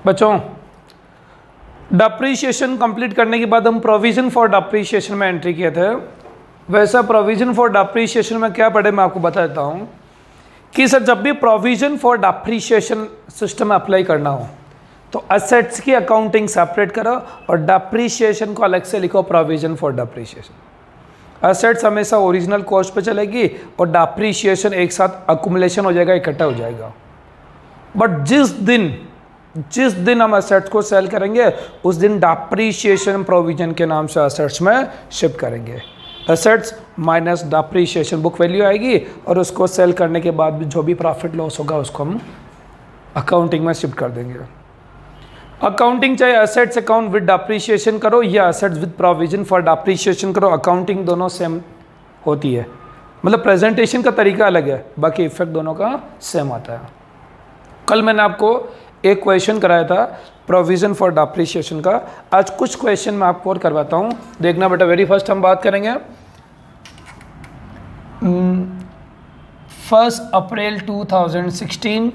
बच्चों depreciation complete करने के बाद हम प्रोविजन फॉर डिप्रिसिएशन में एंट्री किए थे। वैसा प्रोविजन फॉर डिप्रिसिएशन में क्या पढ़े मैं आपको बता देता हूँ कि सर जब भी provision for depreciation system apply करना हो तो असेट्स की अकाउंटिंग सेपरेट करो और डिप्रिसिएशन को अलग से लिखो प्रोविजन फॉर डिप्रिसिएशन। असेट्स हमेशा ओरिजिनल कॉस्ट पे चलेगी और डिप्रिसिएशन एक साथ अकुमुलेशन हो जाएगा, इकट्ठा हो जाएगा। बट जिस दिन हम असेट्स को सेल करेंगे उस दिन डिप्रिसिएशन प्रोविजन के नाम से असेट्स में शिफ्ट करेंगे। Assets minus depreciation book value आएगी और उसको सेल करने के बाद भी जो भी प्रॉफिट लॉस होगा उसको हम अकाउंटिंग में शिफ्ट कर देंगे। अकाउंटिंग चाहे असेट्स अकाउंट विद डिप्रिसिएशन करो या assets with provision for depreciation करो, अकाउंटिंग दोनों सेम होती है। मतलब प्रेजेंटेशन का तरीका अलग है, बाकी इफेक्ट दोनों का सेम आता है। कल मैंने आपको एक क्वेश्चन कराया था प्रोविजन फॉर डिप्रिसिएशन का। आज कुछ क्वेश्चन मैं आपको और करवाता हूँ, देखना बेटा। वेरी फर्स्ट हम बात करेंगे 1 अप्रैल 2016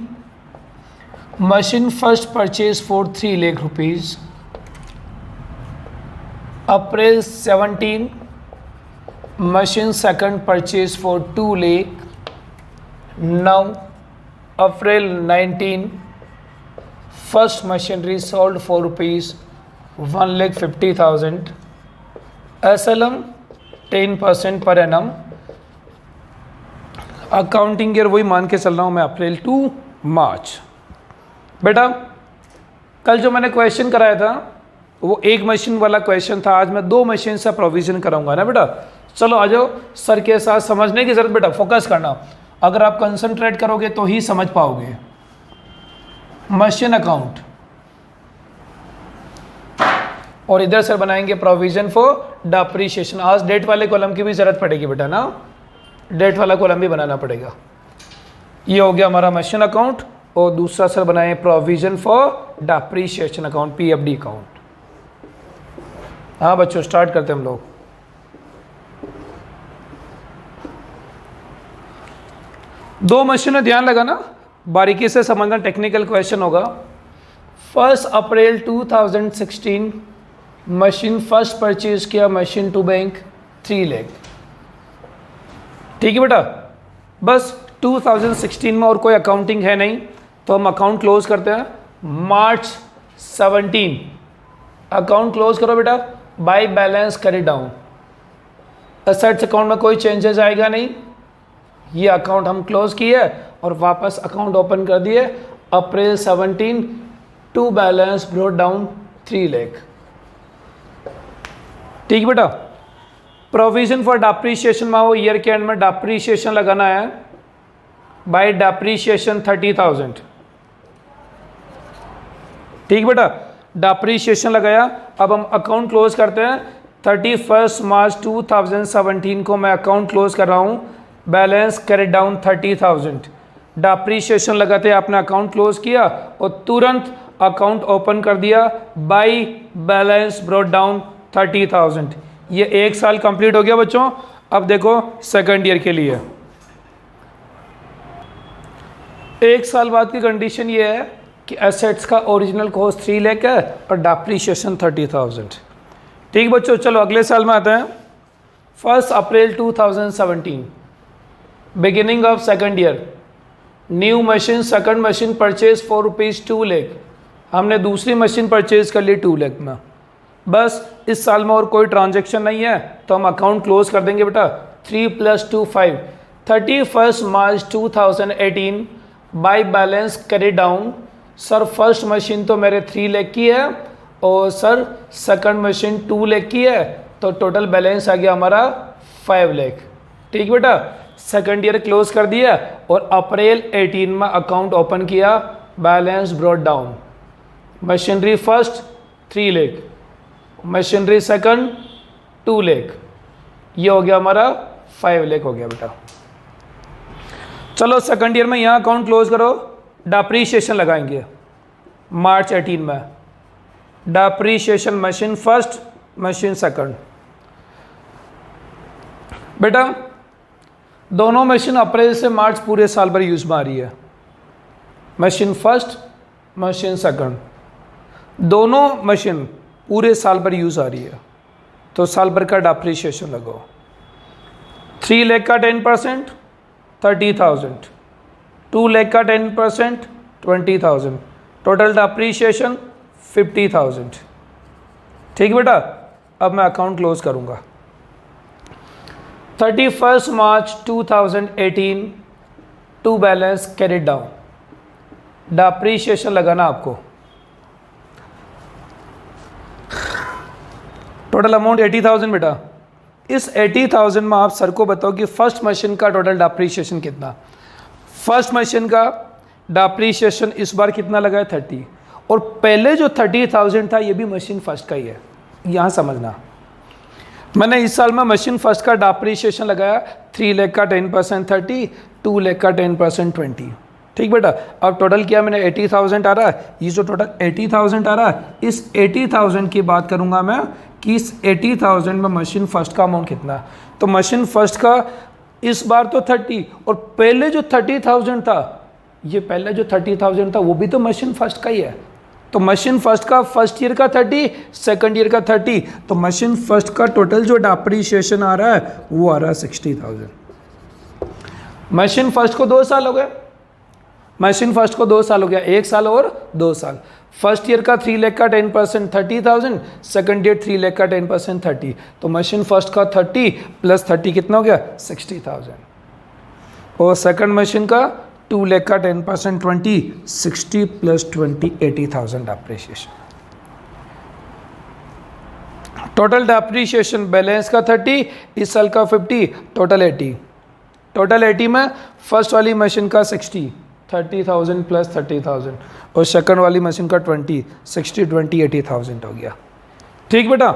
machine first purchase for 3 lakh rupees. April 17 machine second purchase for 2 lakh. Now April 19 first machinery sold for rupees 1,50,000। SLM 10% per annum. Accounting year वही मान के चल रहा हूँ मैं, अप्रैल टू मार्च। बेटा कल जो मैंने क्वेश्चन कराया था वो एक मशीन वाला क्वेश्चन था, आज मैं 2 मशीन से प्रोविजन कराऊंगा ना बेटा। चलो आ जाओ, सर के साथ समझने की जरूरत बेटा, फोकस करना। अगर आप कंसंट्रेट करोगे तो ही समझ पाओगे। मशीन अकाउंट और इधर सर बनाएंगे प्रोविजन फॉर डिप्रिसिएशन। आज डेट वाले कॉलम की भी जरूरत पड़ेगी बेटा ना, डेट वाला कॉलम भी बनाना पड़ेगा। ये हो गया हमारा मशीन अकाउंट और दूसरा सर बनाए provision for depreciation account, PFD account. हाँ बच्चों स्टार्ट करते हैं हम लोग। दो मशीनें ध्यान लगाना, बारीकी से समझना, टेक्निकल क्वेश्चन होगा। 1 अप्रैल 2016 मशीन फर्स्ट परचेज किया मशीन टू बैंक 3 लाख। ठीक है बेटा, बस 2016 में और कोई अकाउंटिंग है नहीं तो हम अकाउंट क्लोज करते हैं। मार्च 17 अकाउंट क्लोज करो बेटा, by balance carry down. Assets account में कोई चेंजेस आएगा नहीं, ये अकाउंट हम क्लोज किए और वापस अकाउंट ओपन कर दिए। April 17 to balance brought down 3 lakh. ठीक है बेटा, प्रोविजन फॉर डिप्रिसिएशन में वो ईयर के एंड में डिप्रिसिएशन लगाना है। By depreciation 30,000। ठीक बेटा, डिप्रिसिएशन लगाया। अब हम अकाउंट क्लोज करते हैं। 31 मार्च 2017 को मैं अकाउंट क्लोज कर रहा हूँ। Balance carry down 30,000। डिप्रिसिएशन लगाते आपने अकाउंट क्लोज किया और तुरंत अकाउंट ओपन कर दिया। By balance brought down 30,000। ये 1 साल कंप्लीट हो गया बच्चों। अब देखो सेकंड ईयर के लिए 1 साल बाद की कंडीशन ये है कि एसेट्स का ओरिजिनल कॉस्ट 3 लाख है और डिप्रिसिएशन 30,000। ठीक बच्चों, चलो अगले साल में आते हैं। 1 अप्रैल 2017 beginning of second year. New machine second machine purchase for rupees 2 lakh. हमने दूसरी मशीन परचेज कर ली 2 लाख में। बस इस साल में और कोई ट्रांजैक्शन नहीं है तो हम अकाउंट क्लोज कर देंगे बेटा। 3 + 2 5। 31 March 2018 by balance carry down. Sir first machine तो मेरे 3 लाख की है और सर सेकंड मशीन 2 लाख की है, तो टोटल बैलेंस आ गया हमारा 5 लाख। ठीक बेटा, सेकंड ईयर क्लोज कर दिया और अप्रैल 18 में अकाउंट ओपन किया। Balance brought down. Machinery first 3 lakh, machinery second 2 lakh, ये हो गया हमारा 5 लाख हो गया बेटा। चलो सेकंड ईयर में यहाँ अकाउंट क्लोज करो। डिप्रिसिएशन लगाएंगे मार्च 18 में। Depreciation machine first machine second. बेटा दोनों मशीन अप्रैल से मार्च पूरे साल भर यूज में आ रही है। Machine first machine second. दोनों मशीन पूरे साल भर यूज़ आ रही है, तो साल भर का डेप्रिसिएशन लगाओ। 3 लाख का 10% 30,000, 2 लाख का 10% 20,000, टोटल डेप्रिसिएशन 50,000। ठीक बेटा, अब मैं अकाउंट क्लोज करूंगा। 31 March 2018 to balance carried down, depreciation लगाना आपको। टोटल अमाउंट 80,000 बेटा। इस 80,000 में आप सर को बताओ कि फर्स्ट मशीन का टोटल डेप्रिसिएशन कितना। फर्स्ट मशीन का डेप्रिसिएशन इस बार कितना लगा है 30, और पहले जो 30,000 था ये भी मशीन फर्स्ट का ही है। यहाँ समझना, मैंने इस साल में मशीन फर्स्ट का डेप्रिसिएशन लगाया 3 लाख का 10% 30, 2 लाख का 10% 20। ठीक बेटा, अब टोटल किया मैंने 80,000 आ रहा है। ये जो टोटल 80,000 आ रहा है, इस 80,000 की बात करूंगा मैं कि इस 80,000 में मशीन फर्स्ट का अमाउंट कितना है। तो मशीन फर्स्ट का इस बार तो 30, और पहले जो 30,000 था, ये पहले जो 30,000 था वो भी तो मशीन फर्स्ट का ही है। तो मशीन फर्स्ट का फर्स्ट ईयर का 30, सेकंड ईयर का 30, तो मशीन फर्स्ट का टोटल जो डेप्रिसिएशन आ रहा है वो आ रहा है 60,000। मशीन फर्स्ट को 2 साल हो गए, मशीन फर्स्ट को 2 साल हो गया, 1 साल और 2 साल। फर्स्ट ईयर का 3 लाख का 10% 30,000, सेकंड ईयर 3 लाख का 10% 30, तो मशीन फर्स्ट का 30 प्लस 30 कितना हो गया 60,000। और सेकंड मशीन का 2 लाख का 10% 20, 60 plus 20 80,000 depreciation. Total depreciation balance का 30, इस साल का 50, टोटल 80। टोटल 80 में फर्स्ट वाली मशीन का 60, 30,000 प्लस 30,000, और सेकंड वाली मशीन का 20, 60 20 80,000 हो गया। ठीक बेटा,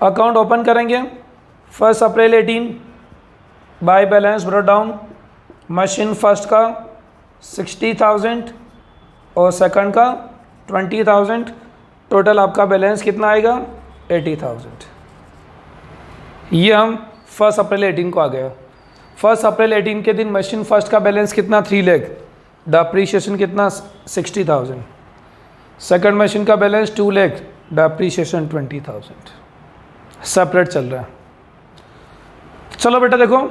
अकाउंट ओपन करेंगे। 1 अप्रैल 18 by balance brought down, machine first का 60,000 और सेकंड का 20,000, टोटल आपका बैलेंस कितना आएगा 80,000। ये हम 1 अप्रैल 18 को आ गया। 1 अप्रैल 18 के दिन मशीन फर्स्ट का बैलेंस कितना 3 लाख, डेप्रिसिएशन कितना 60,000। सेकंड मशीन का बैलेंस 2 लाख, डेप्रिसिएशन 20,000। सेपरेट चल रहा है। चलो बेटा देखो,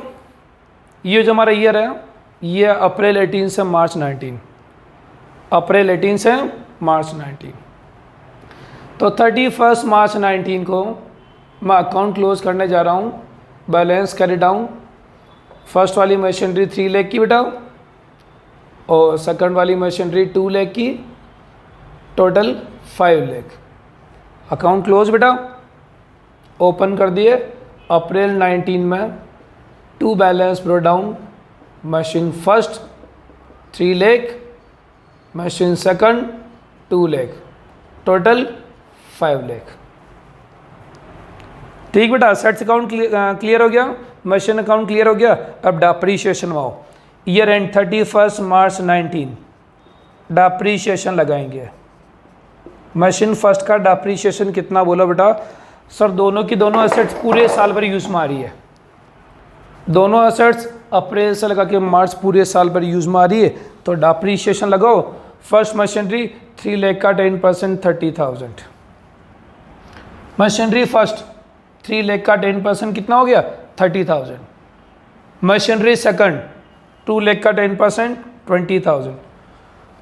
ये जो हमारा ईयर है, ये अप्रैल 18 से मार्च 19, अप्रैल 18 से मार्च 19। तो 31 मार्च 19 को मैं अकाउंट क्लोज करने जा रहा हूँ। बैलेंस कैरी डाउन, फर्स्ट वाली मशीनरी 3 लाख की बेटा, और सेकंड वाली मशीनरी 2 लाख की, टोटल 5 लाख। अकाउंट क्लोज बेटा, ओपन कर दिए। अप्रैल 19 में to balance brought down, machine first 3 lakh, machine second 2 lakh, total 5 lakh. ठीक बेटा, सेट्स अकाउंट क्लियर हो गया, मशीन अकाउंट क्लियर हो गया। अब डेप्रिसिएशन आओ। ईयर एंड 31 मार्च 19 डेप्रिसिएशन लगाएंगे। मशीन फर्स्ट का डेप्रिसिएशन कितना बोलो बेटा? सर दोनों की दोनों एसेट्स पूरे साल भर यूज में आ रही है। दोनों एसेट्स अप्रैल से लगा के मार्च पूरे साल भर यूज में आ रही है, तो डेप्रिसिएशन लगाओ। फर्स्ट मशीनरी 3 लाख का 10% 30,000। मशीनरी फर्स्ट 3 लाख का 10% कितना हो गया 30,000। मशीनरी सेकंड 2 लाख का 10% 20,000।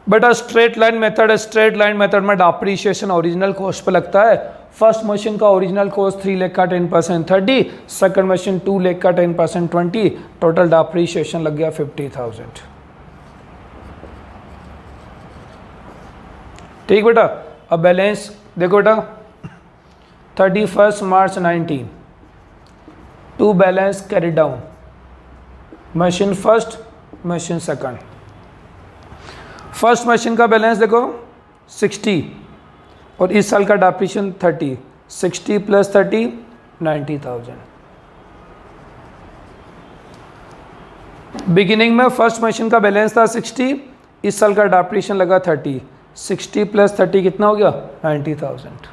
बेटा स्ट्रेट लाइन मेथड है, स्ट्रेट लाइन मेथड में डेप्रिसिएशन ओरिजिनल कॉस्ट पे लगता है। फर्स्ट मशीन का ओरिजिनल कॉस्ट 3 लाख का 10% 30, सेकंड मशीन 2 लाख का 10% 20, टोटल डेप्रिसिएशन लग गया 50,000। ठीक बेटा, अब बैलेंस देखो बेटा 31 March 19 to balance carry down, machine first machine second. First machine का बैलेंस देखो 60 और इस साल का डेप्रिसिएशन 30, 60 प्लस 30 90,000। बिगिनिंग में फर्स्ट मशीन का बैलेंस था 60, इस साल का डेप्रिसिएशन लगा 30, 60 प्लस 30 कितना हो गया 90,000।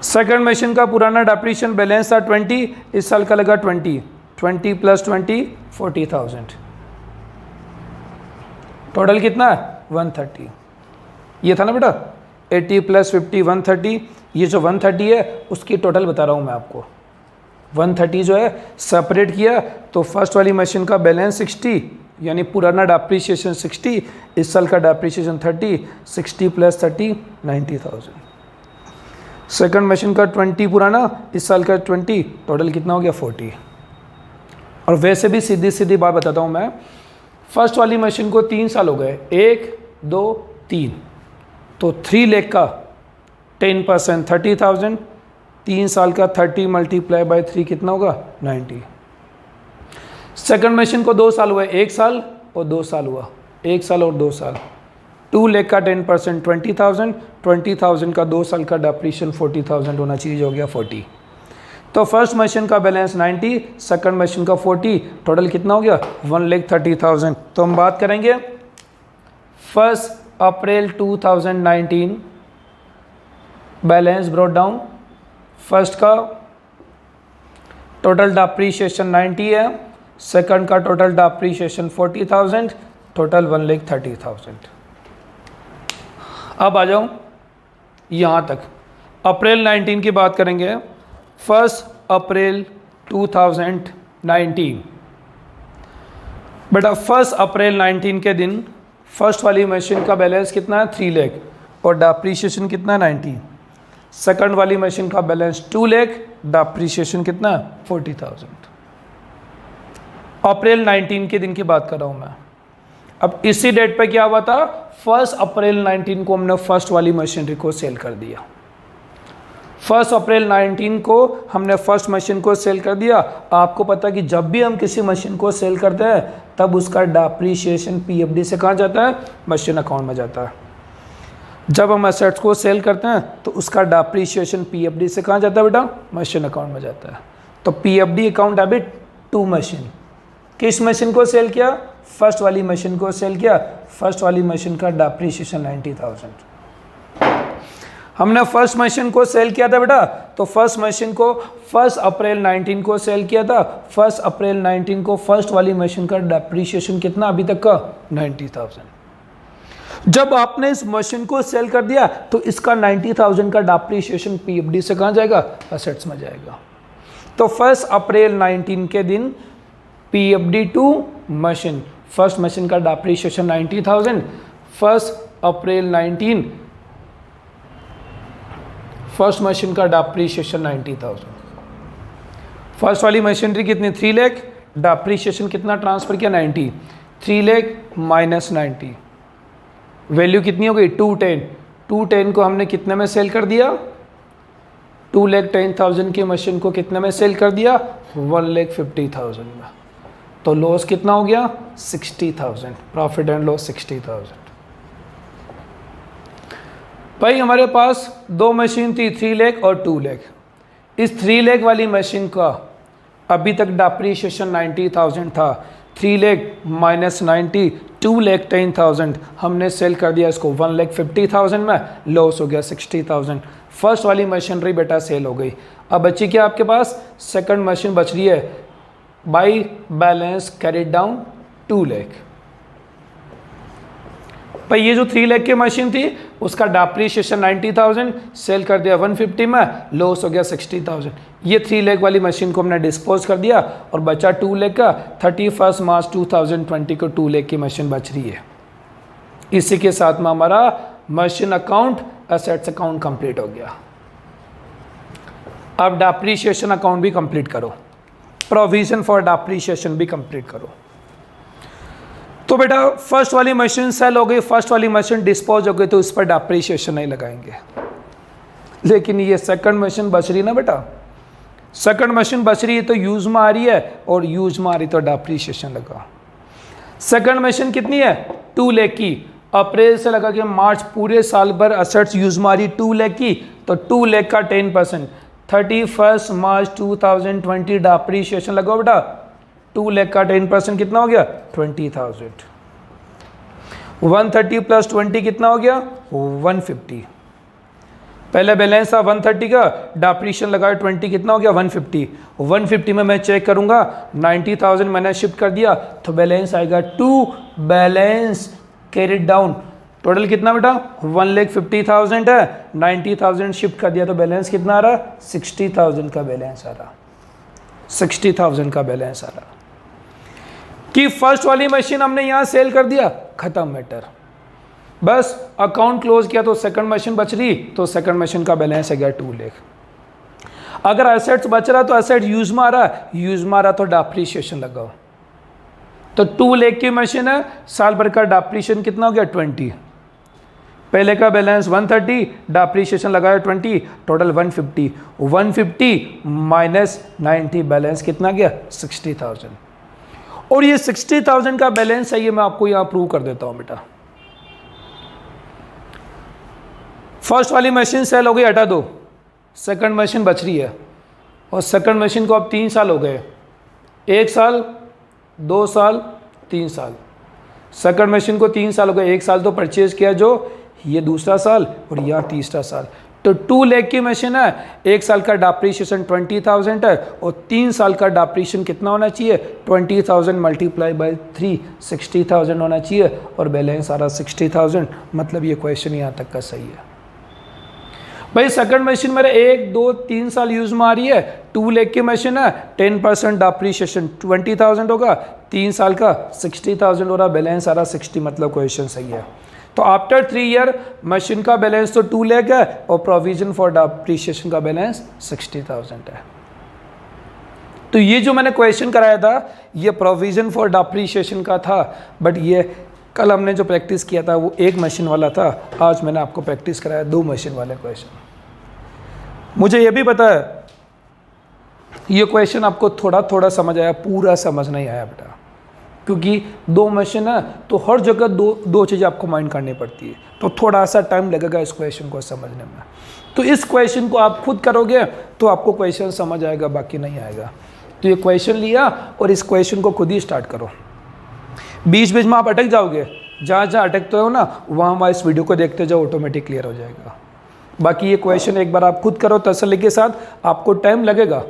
सेकंड मशीन का पुराना डेप्रिसिएशन बैलेंस था 20, इस साल का लगा 20, 20 प्लस 20 40,000। टोटल कितना है 130। ये था ना बेटा 80 + 50 130, ये जो 130 है उसकी टोटल बता रहा हूँ मैं आपको। 130 जो है सेपरेट किया तो फर्स्ट वाली मशीन का बैलेंस 60 यानी पुराना डेप्रीशिएशन 60, इस साल का डेप्रीशिएशन 30, 60 + 30 90,000। सेकंड मशीन का 20 पुराना, इस साल का 20, टोटल कितना हो गया 40। और वैसे भी सीधी सीधी बात बताता हूँ मैं, फर्स्ट वाली मशीन को 3 साल हो गए, 1 2 3, तो 3 लाख का 10% 30,000, 3 साल का 30 × 3 कितना होगा 90। सेकंड मशीन को 2 साल हुआ, 1 साल और 2 साल हुआ, 1 साल और 2 साल, 2 लाख का 10% 20,000, 20,000 का 2 साल का डेप्रीशिएशन 40,000 होना चाहिए, हो गया 40। तो फर्स्ट मशीन का बैलेंस 90, सेकंड मशीन का 40, टोटल कितना हो गया 1,30,000। तो हम बात करेंगे 1 अप्रैल 2019 बैलेंस ब्रॉट डाउन। फर्स्ट का टोटल डेप्रीशिएशन 90 है, सेकंड का टोटल डेप्रीशिएशन 40,000, टोटल 1,30,000। अब आ जाओ यहाँ तक, अप्रैल 19 की बात करेंगे। 1 अप्रैल 2019 बेटा 1 अप्रैल 19 के दिन फर्स्ट वाली मशीन का बैलेंस कितना है 3 लाख और डेप्रीशिएशन कितना है 90। सेकंड वाली मशीन का बैलेंस 2 लाख, डेप्रीशिएशन कितना है 40,000। अप्रैल 19 के दिन की बात कर रहा हूँ मैं। अब इसी डेट पे क्या हुआ था, 1 अप्रैल 19 को हमने फर्स्ट वाली मशीनरी को सेल कर दिया। 1 अप्रैल 19 को हमने फर्स्ट मशीन को सेल कर दिया। आपको पता है कि जब भी हम किसी मशीन को सेल करते हैं तब उसका डेप्रीशिएशन पीएफडी से कहाँ जाता है, मशीन अकाउंट में जाता है। जब हम एसेट्स को सेल करते हैं तो उसका डेप्रीशिएशन पीएफडी से कहाँ जाता है बेटा, मशीन अकाउंट में जाता है। तो PFD account debit to machine. किस मशीन को सेल किया, फर्स्ट वाली मशीन को सेल किया। फर्स्ट वाली मशीन का डेप्रीशिएशन 90,000। हमने फर्स्ट मशीन को सेल किया था बेटा, तो फर्स्ट मशीन को 1 अप्रैल 19 को सेल किया था। 1 अप्रैल 19 को फर्स्ट वाली मशीन का डेप्रीशिएशन कितना अभी तक का 90,000। जब आपने इस मशीन को सेल कर दिया तो इसका 90,000 का डेप्रीशिएशन पीएफडी से कहाँ जाएगा, एसेट्स में जाएगा। तो 1 अप्रैल 19 के दिन PFD to machine, first machine का डेप्रीशिएशन 90,000। 1 अप्रैल 19 फर्स्ट मशीन का डेप्रीशिएशन 90,000। फर्स्ट वाली मशीनरी कितनी 3 लाख, डेप्रीशिएशन कितना ट्रांसफर किया 90, 3 लाख माइनस 90, वैल्यू कितनी हो गई 210। 210 को हमने कितने में सेल कर दिया, 2,10,000 की मशीन को कितने में सेल कर दिया 1,50,000 में। तो लॉस कितना हो गया 60,000, प्रॉफिट एंड लॉस 60,000। भाई हमारे पास 2 मशीन थी 3 लाख और 2 लाख। इस 3 लाख वाली मशीन का अभी तक डेप्रीशिएशन 90,000 था। 3 लाख माइनस 90, 2,10,000 हमने सेल कर दिया इसको 1,50,000 में, लॉस हो गया 60,000। फर्स्ट वाली मशीनरी बेटा सेल हो गई। अब बची क्या आपके पास, सेकंड मशीन बच रही है। By balance carried down 2 lakh. भाई ये जो 3 लाख की मशीन थी उसका डेप्रीशिएशन 90,000, सेल कर दिया 150 में, लॉस हो गया 60,000। ये 3 लाख वाली मशीन को हमने डिस्पोज कर दिया और बचा 2 लाख का। 31 मार्च 2020 को 2 लाख की मशीन बच रही है। इसी के साथ में हमारा machine account, assets account complete हो गया। अब डेप्रीशिएशन अकाउंट भी कंप्लीट करो, प्रोविजन फॉर डेप्रीशिएशन भी कंप्लीट करो। तो बेटा फर्स्ट वाली मशीन सेल हो गई, फर्स्ट वाली मशीन डिस्पोज हो गई, तो इस पर डेप्रीशिएशन नहीं लगाएंगे। लेकिन ये सेकंड मशीन बच रही ना बेटा, सेकंड मशीन बच रही है तो यूज में आ रही है, और यूज में आ रही तो डेप्रीशिएशन लगा। सेकंड मशीन कितनी है 2 लाख की। अप्रैल से लगा के मार्च पूरे साल भर असेट्स यूज में आ रही 2 लाख की, तो 2 लाख का 10%। 31 मार्च 2020 डेप्रीशिएशन लगाओ बेटा, 2 लाख का 10% कितना हो गया 20,000। 130 + 20 कितना हो गया 150। पहले बैलेंस था 130 का, डेप्रीशिएशन लगाया 20 कितना हो गया 150। 150 में मैं चेक करूंगा 90,000 मैंने शिफ्ट कर दिया तो बैलेंस आएगा 2 बैलेंस कैरिड डाउन टोटल कितना बेटा 1,50,000 है, 90,000 शिफ्ट कर दिया तो बैलेंस कितना आ रहा, 60,000 का बैलेंस आ रहा, 60,000 का बैलेंस आ रहा। कि फर्स्ट वाली मशीन हमने यहाँ सेल कर दिया, खत्म मैटर, बस अकाउंट क्लोज किया तो सेकंड मशीन बच रही, तो सेकंड मशीन का बैलेंस है गया 2 लाख। अगर एसेट्स बच रहा तो एसेट यूज में आ रहा, यूज में आ रहा तो डिप्रिसिएशन लगाओ। तो 2 लाख की मशीन है, साल भर का डिप्रिसिएशन कितना हो गया 20, पहले का बैलेंस 130, डिप्रिसिएशन लगाया 20, टोटल 150, 150 माइनस 90 बैलेंस कितना गया 60,000। और ये 60,000 का बैलेंस है, ये मैं आपको यहां प्रूव कर देता हूं बेटा। फर्स्ट वाली मशीन सेल हो गई, हटा दो, सेकंड मशीन बच रही है, और सेकंड मशीन को अब 3 साल हो गए, 1 साल 2 साल 3 साल, सेकंड मशीन को 3 साल हो गए, 1 साल तो परचेज किया, जो ये दूसरा साल और यहाँ तीसरा साल। तो 2 लाख की मशीन है, 1 साल का डिप्रिसिएशन 20,000 है, और 3 साल का डिप्रिसिएशन कितना होना चाहिए 20,000 मल्टीप्लाई बाई 3, 60,000 होना चाहिए, और बैलेंस आ रहा 60,000। मतलब ये क्वेश्चन यहाँ तक का सही है भाई। सेकंड मशीन मेरे 1 2 3 साल यूज में आ रही है, 2 लाख की मशीन है, 10% डिप्रिसिएशन 20,000 होगा, 3 साल का 60,000 हो रहा, बैलेंस आ रहा 60, मतलब क्वेश्चन सही है। तो आफ्टर 3 ईयर मशीन का बैलेंस तो 2 लाख है, और प्रोविजन फॉर डिप्रिसिएशन का बैलेंस 60,000 है। तो ये जो मैंने क्वेश्चन कराया था ये प्रोविजन फॉर डिप्रिसिएशन का था, बट ये कल हमने जो प्रैक्टिस किया था वो 1 मशीन वाला था, आज मैंने आपको प्रैक्टिस कराया 2 मशीन वाले क्वेश्चन। मुझे ये भी पता है ये क्वेश्चन आपको थोड़ा थोड़ा समझ आया, पूरा समझ नहीं आया बेटा, क्योंकि 2 मशीन है तो हर जगह दो चीज़ें आपको माइंड करनी पड़ती है, तो थोड़ा सा टाइम लगेगा इस क्वेश्चन को समझने में। तो इस क्वेश्चन को आप खुद करोगे तो आपको क्वेश्चन समझ आएगा, बाकी नहीं आएगा। तो ये क्वेश्चन लिया और इस क्वेश्चन को खुद ही स्टार्ट करो, बीच बीच में आप अटक जाओगे, जहाँ जहाँ अटकते हो ना वहाँ इस वीडियो को देखते जाओ, ऑटोमेटिक क्लियर हो जाएगा। बाकी ये क्वेश्चन एक बार आप खुद करो तसल्ली के साथ, आपको टाइम लगेगा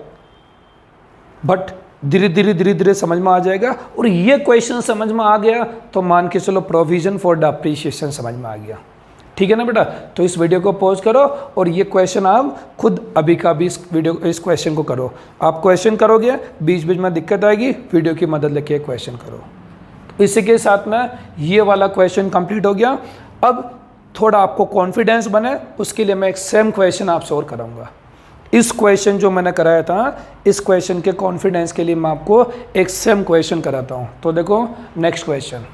बट धीरे धीरे समझ में आ जाएगा। और ये क्वेश्चन समझ में आ गया तो मान के चलो प्रोविजन फॉर डिप्रिसिएशन समझ में आ गया, ठीक है ना बेटा। तो इस वीडियो को पॉज करो और ये क्वेश्चन आप खुद अभी का भी इस क्वेश्चन को करो। आप क्वेश्चन करोगे, बीच बीच में दिक्कत आएगी, वीडियो की मदद लेके क्वेश्चन करो। इसी के साथ में ये वाला क्वेश्चन कंप्लीट हो गया। अब थोड़ा आपको कॉन्फिडेंस बने उसके लिए मैं एक सेम क्वेश्चन आपसे और कराऊंगा। इस क्वेश्चन जो मैंने कराया था, इस क्वेश्चन के कॉन्फिडेंस के लिए मैं आपको एक सेम क्वेश्चन कराता हूँ। तो देखो नेक्स्ट क्वेश्चन,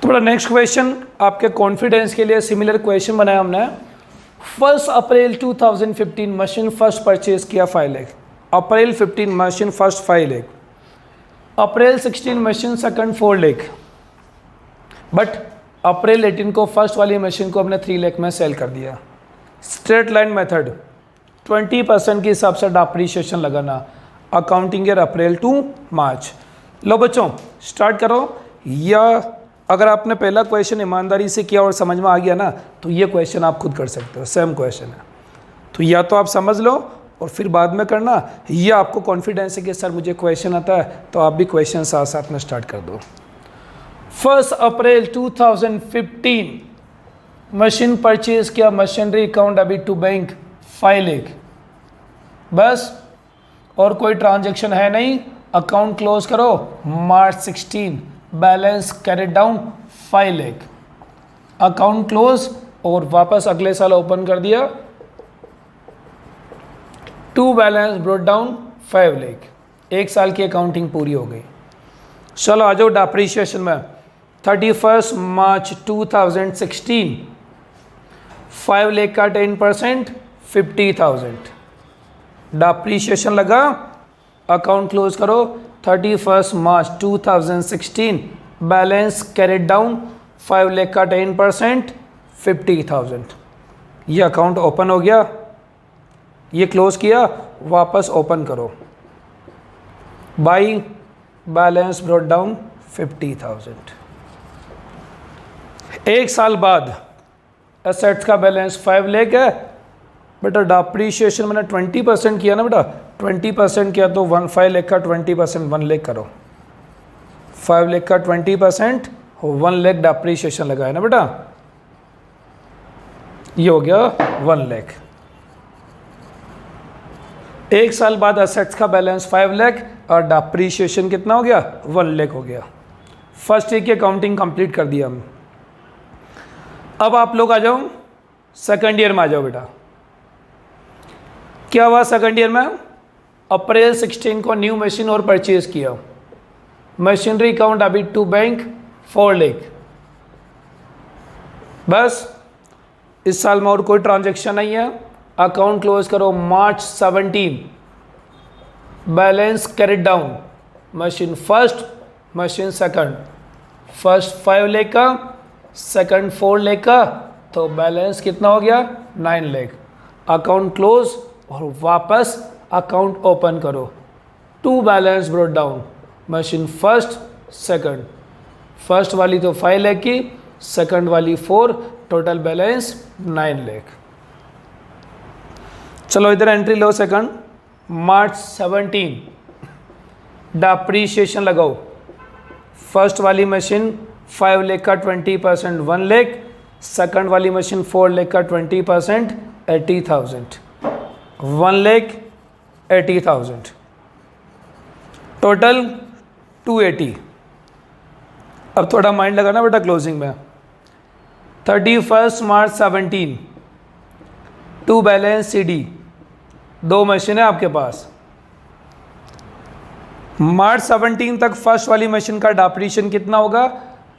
तो बड़ा नेक्स्ट क्वेश्चन आपके कॉन्फिडेंस के लिए सिमिलर क्वेश्चन बनाया हमने। 1 अप्रैल 2015 मशीन फर्स्ट परचेज किया 5 lakh, April 15 machine first 5 lakh, April 16 machine second 4 lakh, but April 18 को फर्स्ट वाली मशीन को हमने 3 लाख में सेल कर दिया। स्ट्रेट लाइन मेथड 20% के हिसाब से डिप्रिसिएशन लगाना, अकाउंटिंग ईयर अप्रैल टू मार्च। लो बच्चों स्टार्ट करो, या अगर आपने पहला क्वेश्चन ईमानदारी से किया और समझ में आ गया ना तो ये क्वेश्चन आप खुद कर सकते हो, सेम क्वेश्चन है। तो या तो आप समझ लो और फिर बाद में करना, या आपको कॉन्फिडेंस है कि सर मुझे क्वेश्चन आता है तो आप भी क्वेश्चन साथ साथ में स्टार्ट कर दो। 1 अप्रैल 2015 मशीन परचेज किया, मशीनरी अकाउंट अभी टू बैंक 5 लाख, बस और कोई ट्रांजैक्शन है नहीं। अकाउंट क्लोज करो March 16, balance carried down 5 lakh, account close और वापस अगले साल ओपन कर दिया, to balance brought down 5 lakh, 1 साल की अकाउंटिंग पूरी हो गई। चलो आ जाओ डिप्रिसिएशन में। 31 मार्च 2016 5 लाख का 10% 50,000 डिप्रिसिएशन लगा, अकाउंट क्लोज करो 31 मार्च 2016, बैलेंस कैरेड डाउन 5 लाख का 10% 50,000। ये अकाउंट ओपन हो गया, ये क्लोज किया, वापस ओपन करो, बाई बैलेंस ब्रोट डाउन 50,000। 1 साल बाद एसेट्स का बैलेंस 5 लाख है, बेटा डिप्रिसिएशन मैंने 20% किया ना बेटा, 20% किया तो 5 लाख का 20% 1 लाख करो, 5 लाख का 20% 1 लाख डिप्रिसिएशन लगा है ना बेटा। ये हो गया 1 लाख। 1 साल बाद असेट्स का बैलेंस 5 लाख और डिप्रीशिएशन कितना हो गया 1 लाख हो गया। फर्स्ट ईयर की अकाउंटिंग कंप्लीट कर दिया हम। अब आप लोग आ जाओ सेकंड ईयर में, आ जाओ बेटा। क्या हुआ सेकंड ईयर में? अप्रैल 16 को न्यू मशीन और परचेज किया। मशीनरी अकाउंट अभी टू बैंक 4 लाख। बस इस साल में और कोई ट्रांजैक्शन नहीं है। अकाउंट क्लोज करो मार्च 17। Balance carried down, machine first, machine second. First 5 lakh का, सेकंड 4 लाख का, तो बैलेंस कितना हो गया 9 लाख। अकाउंट क्लोज और वापस अकाउंट ओपन करो। To balance brought down, machine first second. First वाली तो 5 लाख की, सेकंड वाली 4, टोटल बैलेंस 9 लाख। चलो इधर एंट्री लो सेकंड। मार्च 17 डिप्रीशिएशन लगाओ। फर्स्ट वाली मशीन 5 लाख का 20% 1 लाख, सेकंड वाली मशीन 4 लाख का 20% 80,000। 1 लाख 80,000, टोटल 280। अब थोड़ा माइंड लगाना बेटा क्लोजिंग में। 31 मार्च 17 टू बैलेंस CD, 2 मशीन है आपके पास। मार्च 17 तक फर्स्ट वाली मशीन का डिप्रीशिएशन कितना होगा?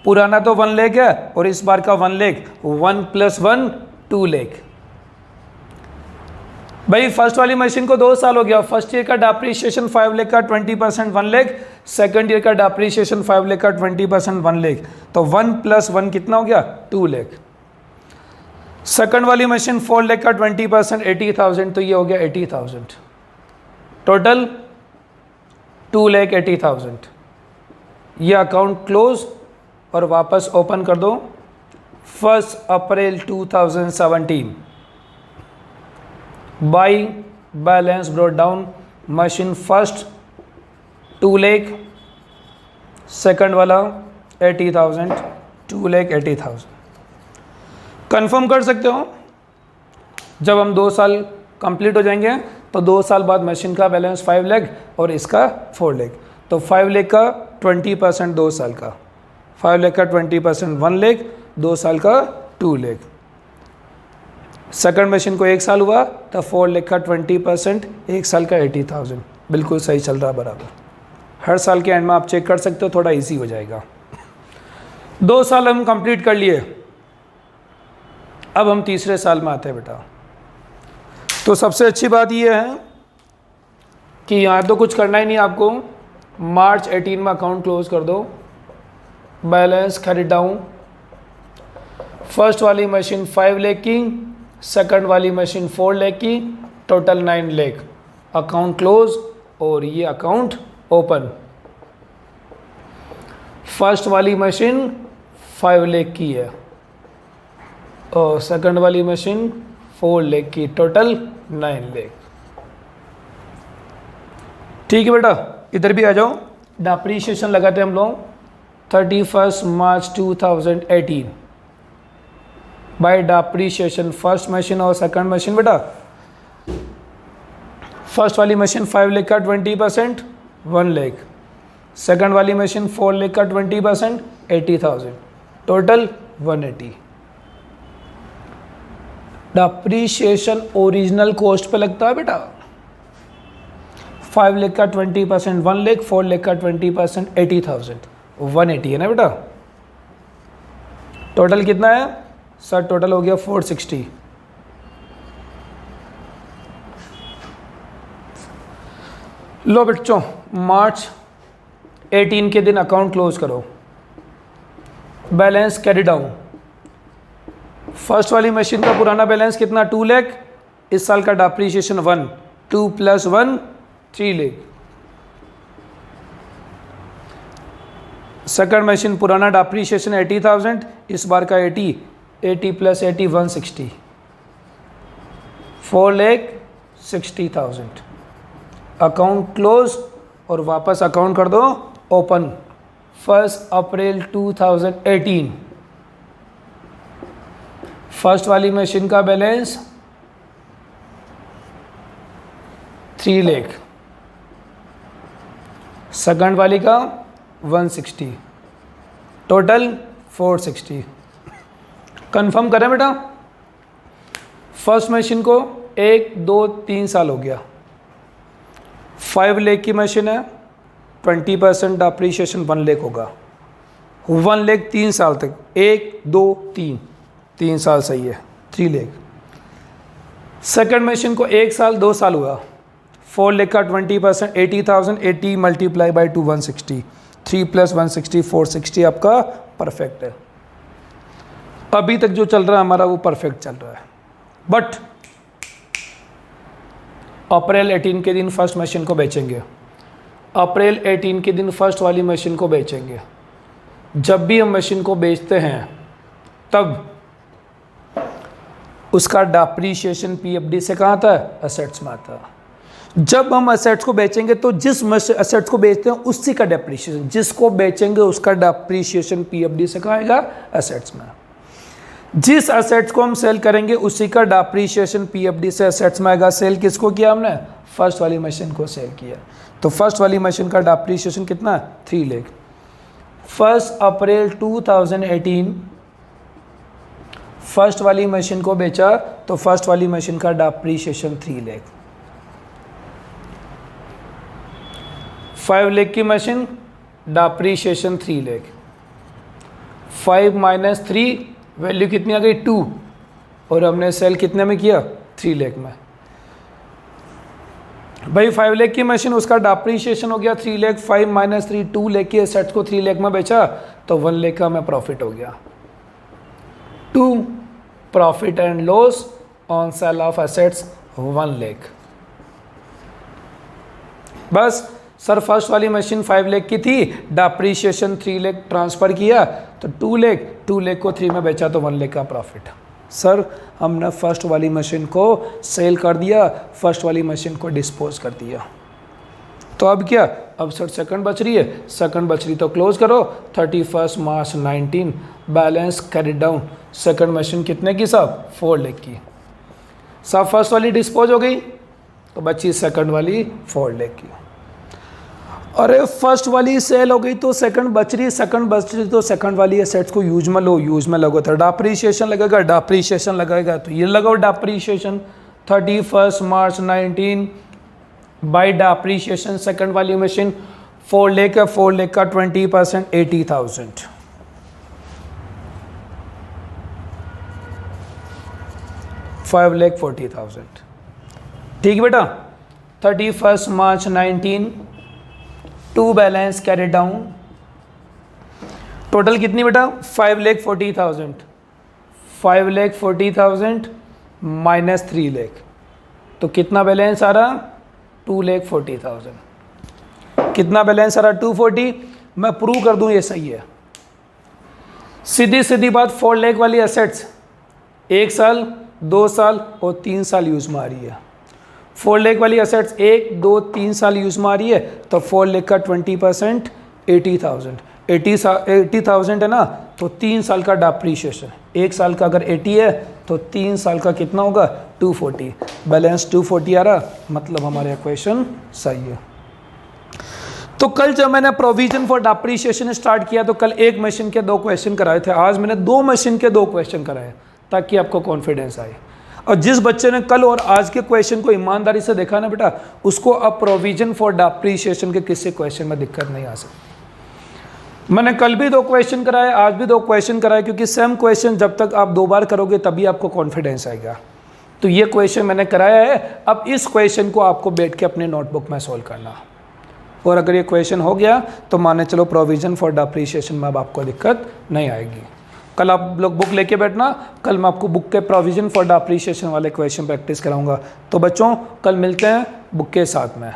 पुराना तो 1 लाख है और इस बार का 1 लाख, 1 + 1 2 लाख। भाई फर्स्ट वाली मशीन को 2 साल हो गया। फर्स्ट ईयर का डिप्रीशिएशन 5 लाख का 20% 1 लाख, सेकंड ईयर का डिप्रीशिएशन 5 लाख का 20% 1 लाख, तो 1 + 1 कितना हो गया 2 लाख। सेकंड वाली मशीन 4 लाख का 20% 80,000, तो ये हो गया 80,000। टोटल 2,80,000। ये अकाउंट क्लोज और वापस ओपन कर दो। 1 अप्रैल 2017 by balance brought down, machine first 2 lakh, second वाला 80,000, 2,80,000। कंफर्म कर सकते हो। जब हम 2 साल कंप्लीट हो जाएंगे तो 2 साल बाद मशीन का बैलेंस 5 लाख और इसका 4 लाख, तो 5 लाख का 20% 2 साल का, 5 लाख का 20% 1 लाख, 2 साल का 2 लाख। सेकंड मशीन को 1 साल हुआ तो 4 लाख का 20%, 1 साल का 80,000। बिल्कुल सही चल रहा बराबर। हर साल के एंड में आप चेक कर सकते हो, थोड़ा इजी हो जाएगा। 2 साल हम कंप्लीट कर लिए। अब हम तीसरे साल में आते हैं बेटा। तो सबसे अच्छी बात यह है कि यहाँ तो कुछ करना ही नहीं आपको। मार्च 18 में अकाउंट क्लोज कर दो। बैलेंस कैरिड डाउन, फर्स्ट वाली मशीन 5 लाख की, सेकंड वाली मशीन 4 लाख की, टोटल 9 लाख। अकाउंट क्लोज और ये अकाउंट ओपन। फर्स्ट वाली मशीन 5 लाख की है और सेकंड वाली मशीन 4 लाख की, टोटल 9 लाख। ठीक है बेटा, इधर भी आ जाओ। डिप्रीशिएशन लगाते हैं हम लोग 31 March 2018 bye depreciation. First machine और सेकंड मशीन बेटा, फर्स्ट वाली मशीन 5 लाख का 20% 1 लाख, सेकंड वाली मशीन 4 लाख का 20% 80,000, टोटल 180। डिप्रीशिएशन ओरिजिनल कॉस्ट पे लगता है बेटा। 5 लाख का 20% 1 लाख, 4 लाख का 20% 80,000, 180 है ना बेटा। टोटल कितना है सर? टोटल हो गया 460। लो बच्चों, मार्च 18 के दिन अकाउंट क्लोज करो। Balance carry down. फर्स्ट वाली मशीन का पुराना बैलेंस कितना 2 लाख, इस साल का डिप्रीशिएशन 1, 2 + 1 3 लाख। सेकंड मशीन पुराना डिप्रीशिएशन 80,000, इस बार का 80 + 80 160, 4,60,000। अकाउंट क्लोज और वापस अकाउंट कर दो ओपन। 1 अप्रैल 2018 फर्स्ट वाली मशीन का बैलेंस 3 लाख, सेकंड वाली का 160, टोटल 460। कंफर्म करें बेटा, फर्स्ट मशीन को 1 2 3 साल हो गया, 5 लाख की मशीन है, 20% अप्रीशिएशन 1 लाख होगा, 1 लाख 3 साल तक, 1 2 3, 3 साल सही है, 3 लाख। सेकंड मशीन को 1 साल 2 साल हुआ, 4 लाख का 20%, 80,000, 80 मल्टीप्लाई बाई 2 160, 3 + 160 460 आपका परफेक्ट है। अभी तक जो चल रहा है हमारा वो परफेक्ट चल रहा है। बट अप्रैल 18 के दिन फर्स्ट मशीन को बेचेंगे, अप्रैल 18 के दिन फर्स्ट वाली मशीन को बेचेंगे। जब भी हम मशीन को बेचते हैं तब उसका डेप्रिसिएशन पीएफडी से कहाँ आता है, एसेट्स में आता है। जब हम एसेट्स को बेचेंगे तो जिस एसेट्स को बेचते हैं उसी का डेप्रिसिएशन, जिसको बेचेंगे उसका डेप्रिसिएशन पीएफडी से कहाँ आएगा, एसेट्स में। जिस एसेट्स को हम सेल करेंगे उसी का डेप्रिसिएशन पीएफडी से एसेट्स में आएगा। सेल किसको किया हमने, फर्स्ट वाली मशीन को सेल किया, तो फर्स्ट वाली मशीन का डेप्रिसिएशन कितना है, 3 लाख। 1 अप्रैल 2018 फर्स्ट वाली मशीन को बेचा तो फर्स्ट वाली मशीन का डेप्रिसिएशन 3 लाख। 5 लाख की मशीन, डेप्रिसिएशन 3 लाख। 5 - 3 वैल्यू कितनी आ गई, 2, और हमने सेल कितने में किया, 3 लाख में। भाई 5 लाख की मशीन, उसका डेप्रिसिएशन हो गया 3 लाख, 5 - 3 2 लाख की एसेट्स को 3 लाख में बेचा तो 1 लाख का हमें प्रॉफिट हो गया। 2 profit and loss on sale of assets 1 lakh. बस सर फर्स्ट वाली मशीन 5 लाख की थी, डेप्रिसिएशन 3 लाख ट्रांसफ़र किया तो 2 लाख को 3 में बेचा तो 1 लाख का प्रॉफिट। सर हमने फर्स्ट वाली मशीन को सेल कर दिया, फर्स्ट वाली मशीन को डिस्पोज कर दिया, तो अब क्या, अब सर सेकंड बच रही है, सेकंड बच रही तो क्लोज करो। 31 March 19 balance carry down, second machine कितने की साहब, 4 लाख की। साहब फर्स्ट वाली डिस्पोज हो गई तो बची सेकंड वाली 4 लाख की। अरे फर्स्ट वाली सेल हो गई तो सेकंड बच रही, सेकंड बच रही तो सेकंड वाली एसेट्स को यूज में लो, यूज में लगो तो डेप्रिसिएशन लगेगा, डेप्रिसिएशन लगेगा तो ये लगाओ depreciation. 31 March 19 by depreciation second वाली मशीन 4 लाख है, 4 लाख का 20% 80,000। $5,40,000। ठीक बेटा। 31 March 19 to balance carry down, total कितनी बेटा, 5,40,000। 5,40,000 माइनस 3 लाख, तो कितना बैलेंस आ रहा, 2,40,000। कितना बैलेंस आ रहा, 240। मैं प्रूव कर दूं ये सही है, सीधी सीधी बात। 4 लाख वाली एसेट्स 1 साल 2 साल और 3 साल यूज में आ रही है। 4 लाख वाली एसेट्स 1 2 3 साल यूज में आ रही है, तो 4 लाख का 20% 80,000। 80,000 है ना, तो 3 साल का डेप्रिसिएशन। 1 साल का अगर 80 है तो 3 साल का कितना होगा, 240। बैलेंस 240 आ रहा, मतलब हमारा इक्वेशन सही है। तो कल जब मैंने प्रोविजन फॉर डेप्रिसिएशन स्टार्ट किया तो कल एक मशीन के 2 क्वेश्चन कराए थे, आज मैंने 2 मशीन के 2 क्वेश्चन कराए ताकि आपको कॉन्फिडेंस आए। और जिस बच्चे ने कल और आज के क्वेश्चन को ईमानदारी से देखा ना बेटा, उसको अब प्रोविजन फॉर डेप्रिसिएशन के किसी क्वेश्चन में दिक्कत नहीं आ सकती। मैंने कल भी 2 क्वेश्चन कराए, आज भी 2 क्वेश्चन कराए, क्योंकि सेम क्वेश्चन जब तक आप 2 बार करोगे तभी आपको कॉन्फिडेंस आएगा। तो ये क्वेश्चन मैंने कराया है, अब इस क्वेश्चन को आपको बैठ के अपने नोटबुक में सॉल्व करना, और अगर ये क्वेश्चन हो गया तो माने चलो प्रोविजन फॉर डेप्रिसिएशन में अब आपको दिक्कत नहीं आएगी। कल आप लोग बुक लेके बैठना, कल मैं आपको बुक के प्रोविजन फॉर डेप्रिसिएशन वाले क्वेश्चन प्रैक्टिस कराऊंगा। तो बच्चों कल मिलते हैं बुक के साथ में।